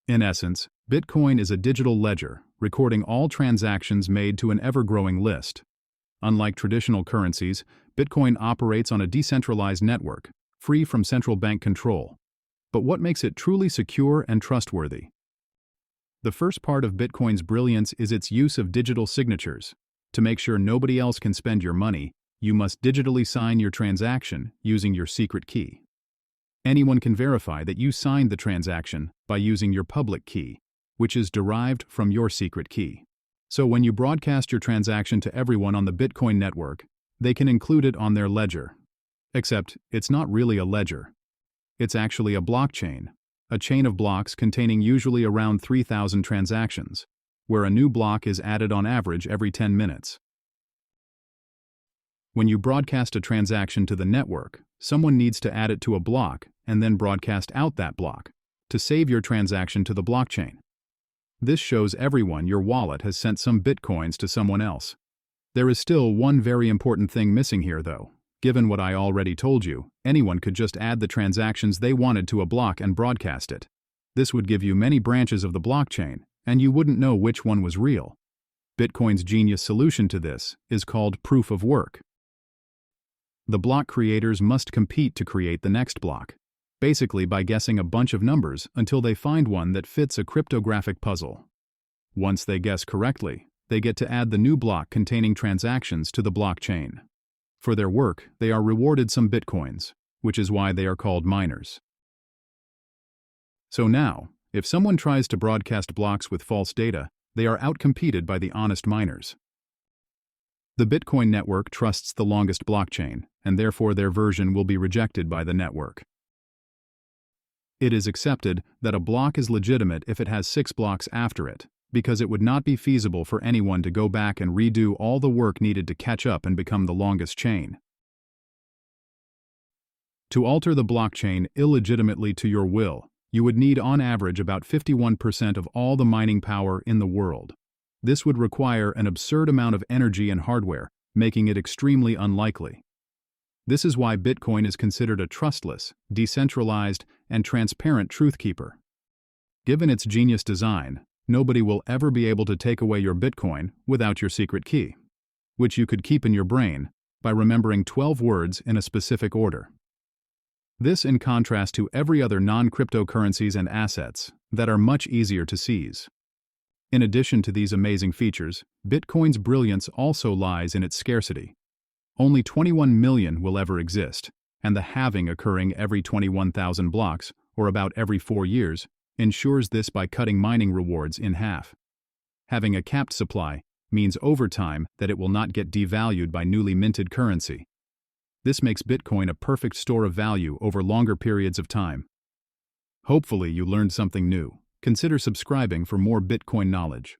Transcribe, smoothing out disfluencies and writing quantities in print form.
In essence, Bitcoin is a digital ledger, recording all transactions made to an ever-growing list. Unlike traditional currencies, Bitcoin operates on a decentralized network, free from central bank control. But what makes it truly secure and trustworthy? The first part of Bitcoin's brilliance is its use of digital signatures. To make sure nobody else can spend your money, you must digitally sign your transaction using your secret key. Anyone can verify that you signed the transaction by using your public key, which is derived from your secret key. So when you broadcast your transaction to everyone on the Bitcoin network, they can include it on their ledger. Except, it's not really a ledger. It's actually a blockchain, a chain of blocks containing usually around 3,000 transactions, where a new block is added on average every 10 minutes. When you broadcast a transaction to the network, someone needs to add it to a block and then broadcast out that block to save your transaction to the blockchain. This shows everyone your wallet has sent some bitcoins to someone else. There is still one very important thing missing here though. Given what I already told you, anyone could just add the transactions they wanted to a block and broadcast it. This would give you many branches of the blockchain, and you wouldn't know which one was real. Bitcoin's genius solution to this is called proof of work. The block creators must compete to create the next block, basically by guessing a bunch of numbers until they find one that fits a cryptographic puzzle. Once they guess correctly, they get to add the new block containing transactions to the blockchain. For their work, they are rewarded some bitcoins, which is why they are called miners. So now, if someone tries to broadcast blocks with false data, they are outcompeted by the honest miners. The Bitcoin network trusts the longest blockchain, and therefore their version will be rejected by the network. It is accepted that a block is legitimate if it has 6 blocks after it, because it would not be feasible for anyone to go back and redo all the work needed to catch up and become the longest chain. To alter the blockchain illegitimately to your will, you would need on average about 51% of all the mining power in the world. This would require an absurd amount of energy and hardware, making it extremely unlikely. This is why Bitcoin is considered a trustless, decentralized, and transparent truth keeper. Given its genius design, nobody will ever be able to take away your Bitcoin without your secret key, which you could keep in your brain by remembering 12 words in a specific order. This in contrast to every other non-cryptocurrencies and assets that are much easier to seize. In addition to these amazing features, Bitcoin's brilliance also lies in its scarcity. Only 21 million will ever exist, and the halving occurring every 21,000 blocks, or about every 4 years, ensures this by cutting mining rewards in half. Having a capped supply means over time that it will not get devalued by newly minted currency. This makes Bitcoin a perfect store of value over longer periods of time. Hopefully you learned something new. Consider subscribing for more Bitcoin knowledge.